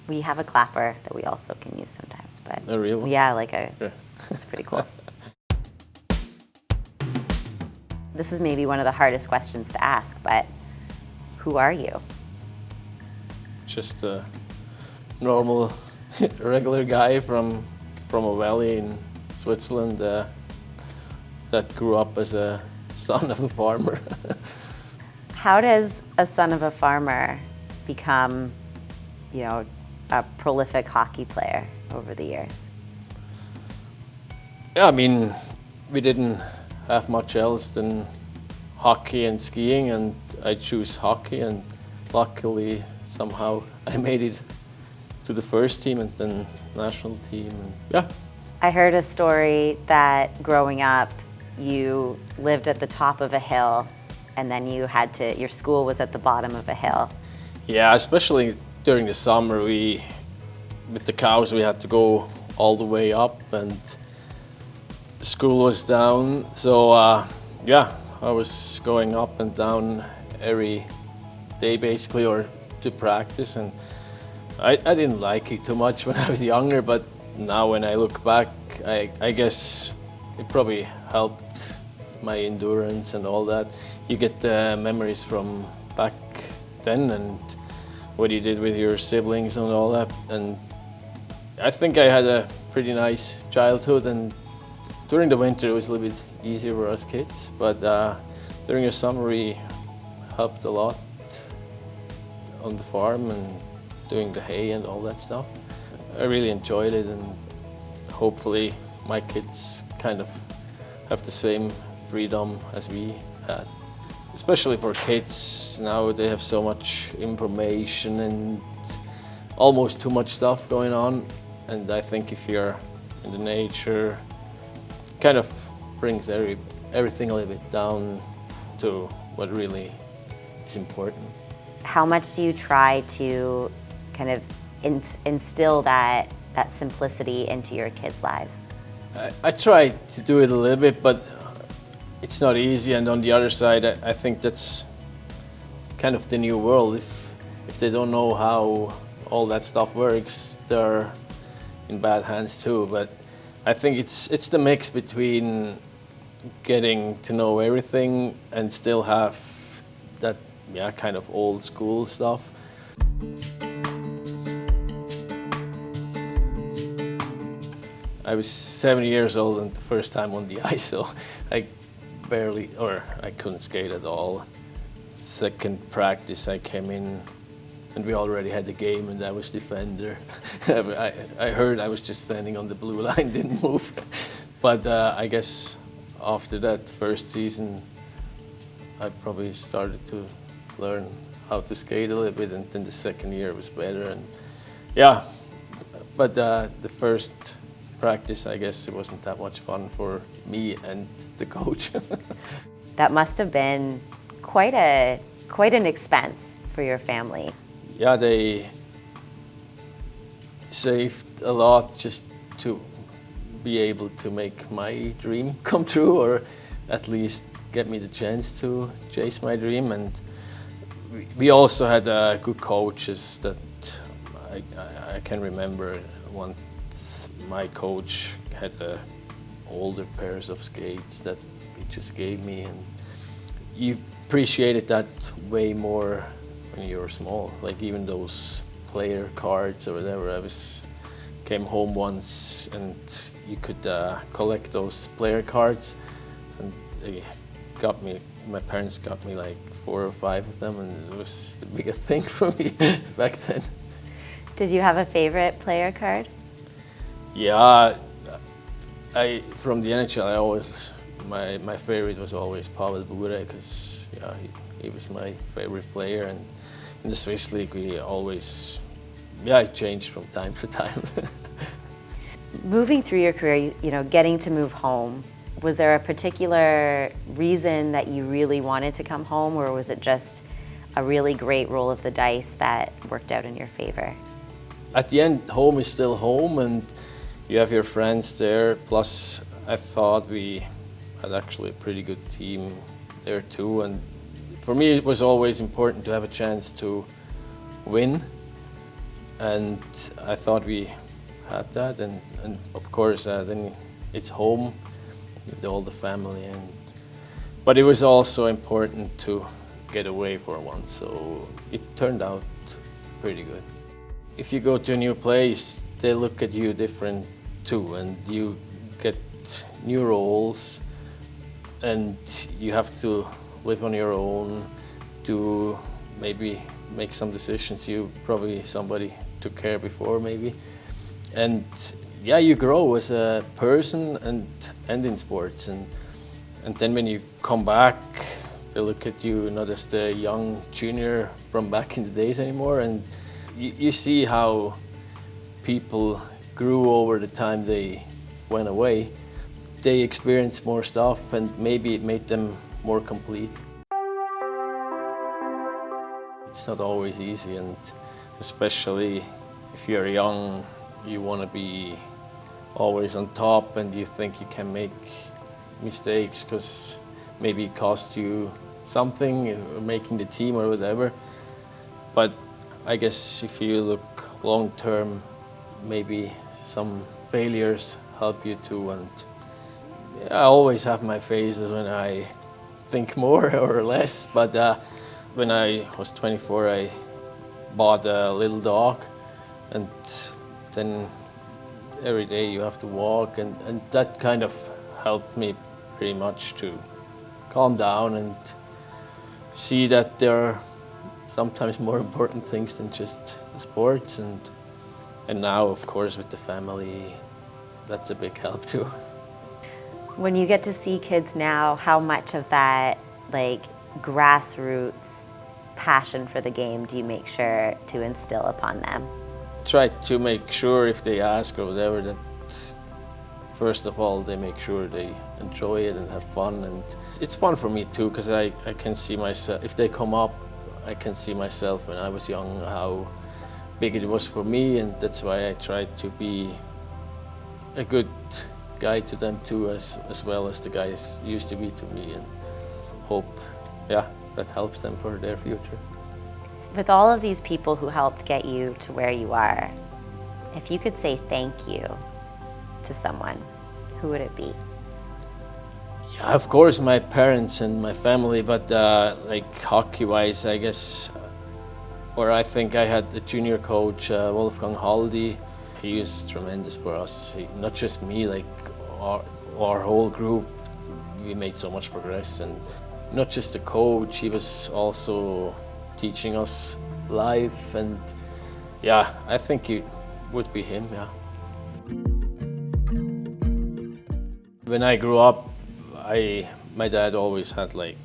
We have a clapper that we also can use sometimes, but A real one? yeah, Yeah. it's pretty cool. This is maybe one of the hardest questions to ask, but who are you? Just a normal, regular guy from a valley in Switzerland that grew up as a son of a farmer. How does a son of a farmer become, a prolific hockey player over the years? Yeah, I mean, we didn't have much else than hockey and skiing, and I choose hockey, and luckily somehow I made it to the first team and then national team, and yeah. I heard a story that growing up, you lived at the top of a hill and then your school was at the bottom of a hill. Yeah, especially during the summer, with the cows, we had to go all the way up, and school was down. So yeah, I was going up and down every day basically, or to practice, and I didn't like it too much when I was younger, but now when I look back, I guess it probably helped my endurance and all that. You get memories from back then and what you did with your siblings and all that. And I think I had a pretty nice childhood, and during the winter it was a little bit easier for us kids, but during the summer we helped a lot on the farm and doing the hay and all that stuff. I really enjoyed it, and hopefully my kids kind of have the same freedom as we had. Especially for kids, now they have so much information and almost too much stuff going on, and I think if you're in the nature, it kind of brings everything a little bit down to what really is important. How much do you try to kind of instill that simplicity into your kids' lives? I try to do it a little bit, but it's not easy. And on the other side, I think that's kind of the new world. If they don't know how all that stuff works, they're in bad hands too. But I think it's the mix between getting to know everything and still have that kind of old school stuff. I was 7 years old and the first time on the ice, so I couldn't skate at all. Second practice I came in and we already had the game and I was defender. I heard I was just standing on the blue line, didn't move. But I guess after that first season, I probably started to learn how to skate a little bit, and then the second year was better. And yeah, but the first practice, I guess it wasn't that much fun for me and the coach. That must have been quite an expense for your family. Yeah, they saved a lot just to be able to make my dream come true, or at least get me the chance to chase my dream. And we also had good coaches that I can remember. Once my coach had older pairs of skates that he just gave me, and you appreciated that way more when you were small. Like even those player cards or whatever. Came home once and you could collect those player cards, and my parents got me like 4 or 5 of them, and it was the biggest thing for me back then. Did you have a favorite player card? Yeah, from the NHL, my favorite was always Pavel Bure, because he was my favorite player, and in the Swiss League we always it changed from time to time. Moving through your career, getting to move home, was there a particular reason that you really wanted to come home, or was it just a really great roll of the dice that worked out in your favor? At the end, home is still home, and you have your friends there. Plus, I thought we had actually a pretty good team there too. And for me, it was always important to have a chance to win. and I thought we had that, and of course then it's home with all the family, but it was also important to get away for once, so it turned out pretty good. If you go to a new place, they look at you different too, and you get new roles, and you have to live on your own, to maybe make some decisions somebody took care before maybe. And yeah, you grow as a person and in sports, and then when you come back, they look at you not as the young junior from back in the days anymore, and you see how people grew over the time they went away. They experienced more stuff, and maybe it made them more complete. It's not always easy, and especially if you're young, you want to be always on top, and you think you can make mistakes because maybe it cost you something, making the team or whatever. But I guess if you look long term, maybe some failures help you too. And I always have my phases when I think more or less, but when I was 24, I bought a little dog, and then every day you have to walk, and that kind of helped me pretty much to calm down and see that there are sometimes more important things than just the sports, and now, of course, with the family, that's a big help too. When you get to see kids now, how much of that like grassroots passion for the game do you make sure to instill upon them? Try to make sure if they ask or whatever that first of all they make sure they enjoy it and have fun, and it's fun for me too because I can see myself, if they come up, I can see myself when I was young how big it was for me, and that's why I try to be a good guy to them too, as well as the guys used to be to me, and hope, yeah, that helps them for their future. With all of these people who helped get you to where you are, if you could say thank you to someone, who would it be? Yeah, of course, my parents and my family, but like hockey-wise, I guess, or I think I had a junior coach, Wolfgang Haldi. He was tremendous for us. Not just me, like our whole group. We made so much progress, and not just the coach. He was also teaching us life, and yeah, I think it would be him. Yeah. When I grew up, my dad always had like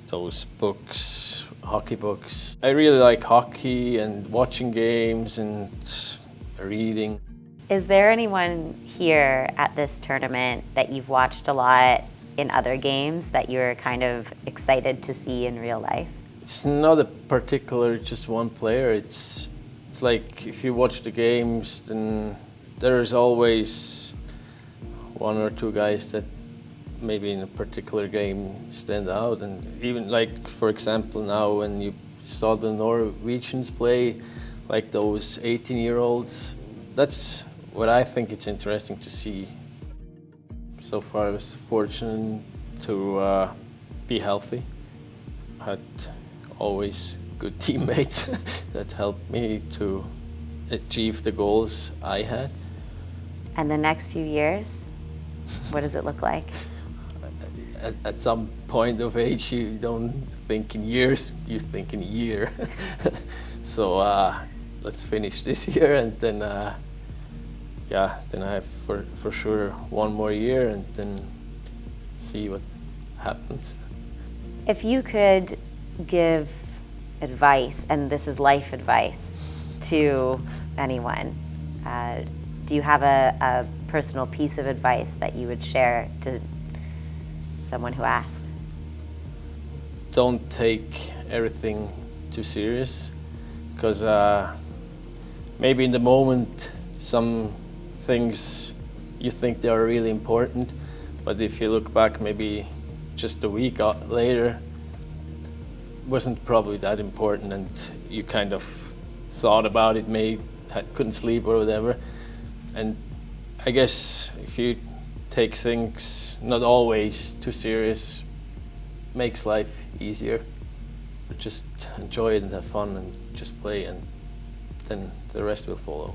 those books, hockey books. I really like hockey and watching games and reading. Is there anyone here at this tournament that you've watched a lot in other games that you're kind of excited to see in real life? It's not a particular just one player. It's like if you watch the games, then there's always one or two guys that maybe in a particular game stand out. And even like, for example, now when you saw the Norwegians play, like those 18-year-olds, that's what I think it's interesting to see. So far I was fortunate to be healthy. Had always good teammates that helped me to achieve the goals I had. And the next few years, what does it look like? At some point of age, you don't think in years, you think in a year. So let's finish this year, and then then I have for sure one more year, and then see what happens. If you could give advice, and this is life advice, to anyone, do you have a personal piece of advice that you would share to someone who asked? Don't take everything too serious, because maybe in the moment some things you think they are really important, but if you look back maybe just a week later, wasn't probably that important, and you kind of thought about it, couldn't sleep or whatever. And I guess if you take things not always too serious, makes life easier. Just enjoy it and have fun and just play, and then the rest will follow.